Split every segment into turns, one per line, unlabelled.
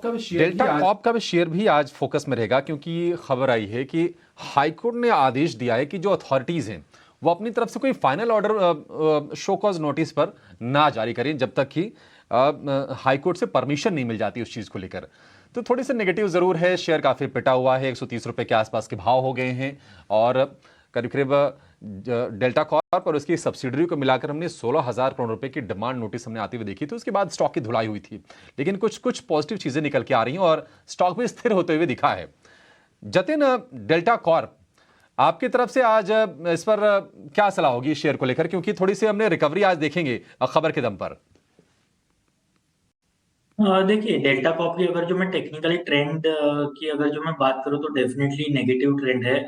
Delta corp का भी share भी आज फोकस में रहेगा, क्योंकि खबर आई है कि हाईकोर्ट ने आदेश दिया है कि जो अथॉरिटीज हैं वो अपनी तरफ से कोई final order show cause notice पर ना जारी करें जब तक कि हाईकोर्ट से परमिशन नहीं मिल जाती उस चीज को लेकर। तो थोड़ी सी नेगेटिव जरूर है, शेयर काफी पिटा हुआ है, 130 रुपए के आसपास के भाव हो गए हैं और करीब करीब डेल्टा कॉर्प और उसकी सब्सिडरी को मिलाकर हमने 16,000 करोड़ रुपए की डिमांड नोटिस हमने आती हुई देखी थी। उसके बाद स्टॉक की धुलाई हुई थी, लेकिन कुछ कुछ पॉजिटिव चीजें निकल के आ रही हैं और स्टॉक भी स्थिर होते हुए दिखा है। जतिन, डेल्टा कॉर्प आपकी तरफ से आज इस पर क्या सलाह होगी शेयर को लेकर, क्योंकि थोड़ी सी हमने रिकवरी आज देखेंगे खबर के दम पर।
देखिए, डेल्टा कॉप की अगर जो मैं टेक्निकली ट्रेंड की अगर जो मैं बात करूँ तो डेफिनेटली नेगेटिव ट्रेंड है।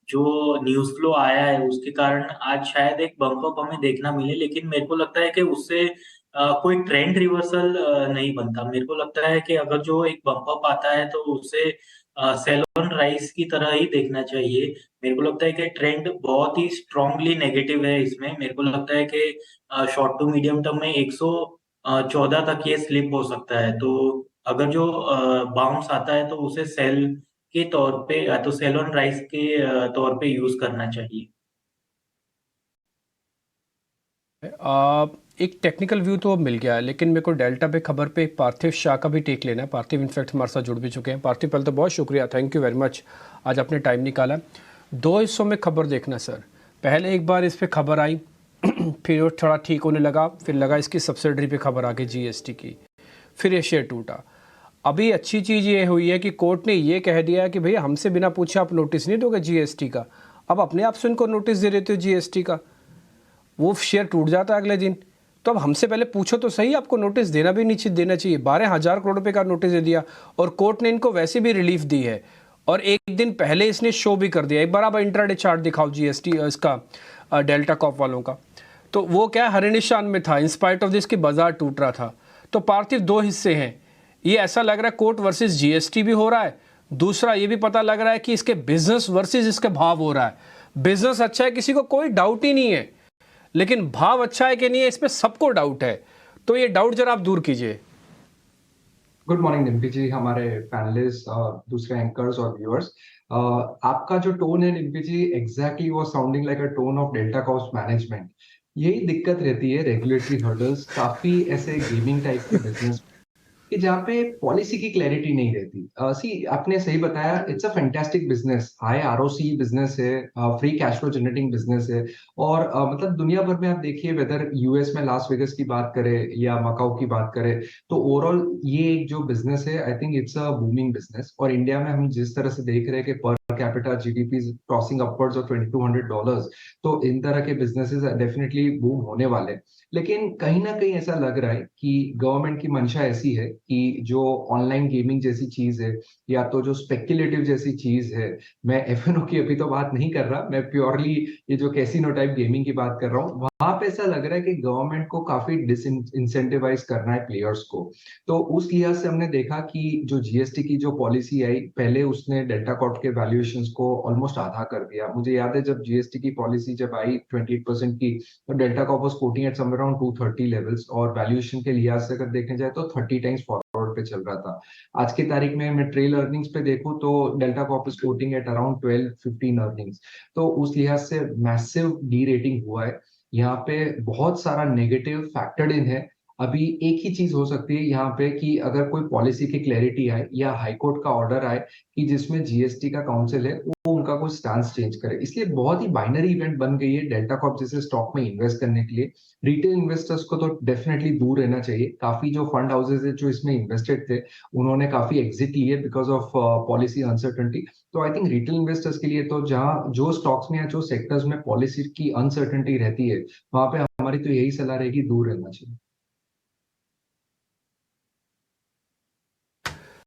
जो न्यूज़ फ्लो आया है उसके कारण आज शायद एक बम्प अप हमें देखना मिले, लेकिन मेरे को लगता है कि उससे कोई ट्रेंड रिवर्सल नहीं बनता। मेरे को लगता है कि अगर जो एक बम्प अप आता है तो उसे सेल ऑन राइज की तरह ही देखना चाहिए। मेरे को लगता है कि ट्रेंड बहुत ही स्ट्रांगली नेगेटिव है इसमें। मेरे को लगता है कि शॉर्ट टू मीडियम टर्म में 114 तक ये स्लिप हो सकता है। तो अगर जो बाउंस आता है तो उसे सेल के तौर पे या तो सेल ऑन राइज के तौर पे यूज करना चाहिए।
एक टेक्निकल व्यू तो मिल गया है, लेकिन मेरे को डेल्टा पे खबर पे पार्थिव शाह का भी टेक लेना है। पार्थिव इनफैक्ट हमारे साथ जुड़ भी चुके हैं। पार्थिव, पहले तो बहुत शुक्रिया, थैंक यू वेरी मच, आज आपने टाइम निकाला। दो हिस्सों में खबर देखना सर। पहले एक बार इस पर खबर आई फिर वो थोड़ा ठीक होने लगा, फिर लगा इसकी सब्सिडरी पे खबर आ गई जीएसटी की, फिर ये शेयर टूटा। अभी अच्छी चीज़ ये हुई है कि कोर्ट ने ये कह दिया है कि भैया हमसे बिना पूछे आप नोटिस नहीं दोगे जीएसटी का, अब अपने आप से उनको नोटिस दे देते हो जीएसटी का, वो शेयर टूट जाता है अगले दिन। तो अब हमसे पहले पूछो तो सही, आपको नोटिस देना भी नहीं देना चाहिए। 12,000 करोड़ रुपए का नोटिस दे दिया और कोर्ट ने इनको वैसे भी रिलीफ दी है और एक दिन पहले इसने शो भी कर दिया। एक बार आप इंट्राडे चार्ट दिखाओ जीएसटी इसका डेल्टा कॉप वालों का, तो वो क्या हरे निशान में था, इंस्पाइट ऑफ दिस कि बाजार टूट रहा था। तो पार्थिव दो हिस्से हैं, ये ऐसा लग रहा है कोर्ट वर्सेस जीएसटी भी हो रहा है, दूसरा ये भी पता लग रहा है कि इसके बिजनेस वर्सेस इसके भाव हो रहा है। बिजनेस अच्छा है, किसी को कोई डाउट ही नहीं है, लेकिन भाव अच्छा है कि नहीं है इसमें सबको डाउट है। तो ये डाउट जरा आप दूर कीजिए।
गुड मॉर्निंग डिम्पी जी, हमारे पैनलिस्ट, दूसरे एंकर्स और व्यूअर्स। आपका जो टोन है डिम्पी जी, एग्जैक्टली वो sounding like a tone of delta cost management. यही दिक्कत रहती है, रेगुलेटरी हर्डल्स, काफी ऐसे गेमिंग टाइप के बिजनेस कि जहाँ पे पॉलिसी की क्लैरिटी नहीं रहती। सी आपने सही बताया, it's a fantastic business, high ROC business है, free cash flow generating business है। और मतलब दुनिया भर में आप देखिए, वेदर यूएस में लास वेगस की बात करें या मकाऊ की बात करें, तो ओवरऑल ये एक जो बिजनेस है, I think it's a booming business. और इंडिया में हम जिस तरह से देख रहे हैं कि per capita GDP crossing upwards of $2,200, तो इन तरह के बिजनेसेस डेफिनेटली बूम होने वाले। लेकिन कहीं ना कहीं ऐसा लग रहा है कि गवर्नमेंट की मंशा ऐसी है कि जो ऑनलाइन गेमिंग जैसी चीज है या तो जो स्पेक्युलेटिव जैसी चीज है, मैं एफएनओ की अभी तो बात नहीं कर रहा, मैं प्योरली ये जो कैसीनो टाइप गेमिंग की बात कर रहा हूँ, वहां पे ऐसा लग रहा है कि गवर्नमेंट को काफी डिसइंसेंटिवाइज करना है प्लेयर्स को। तो उस लिहाज से हमने देखा कि जो जीएसटी की जो पॉलिसी आई, पहले उसने डेल्टा कॉर्प के वैल्यूएशंस को ऑलमोस्ट आधा कर दिया। मुझे याद है जब जीएसटी की पॉलिसी जब आई 28% की, तो delta Corp was coating eight somewhere around 230 levels, और वैल्यूएशन के लिहाज से अगर देखने जाए तो 30 टाइम्स फॉरवर्ड पे चल रहा था। आज की तारीख में मैं ट्रेल अर्निंग्स पे देखूं तो delta Corp is coating at around 12-15 earnings. तो उस लिहाज से मैसिव डी रेटिंग हुआ है। यहाँ पे बहुत सारा नेगेटिव फैक्टर्ड इन है। अभी एक ही चीज हो सकती है यहाँ पे कि अगर कोई पॉलिसी की क्लैरिटी आए या हाईकोर्ट का ऑर्डर आए कि जिसमें जीएसटी का काउंसिल है वो उनका कोई स्टांस चेंज करे। इसलिए बहुत ही बाइनरी इवेंट बन गई है डेल्टा कॉर्प जैसे स्टॉक में इन्वेस्ट करने के लिए। रिटेल इन्वेस्टर्स को तो डेफिनेटली दूर रहना चाहिए। काफी जो फंड हाउसेज है जो इसमें इन्वेस्टेड थे, उन्होंने काफी एग्जिट लिए बिकॉज ऑफ पॉलिसी अनसर्टनिटी। तो आई थिंक रिटेल इन्वेस्टर्स के लिए तो जहां जो स्टॉक्स में या जो सेक्टर्स में पॉलिसी की अनसर्टनिटी रहती है, वहां पे हमारी तो यही सलाह रहेगी, दूर रहना चाहिए।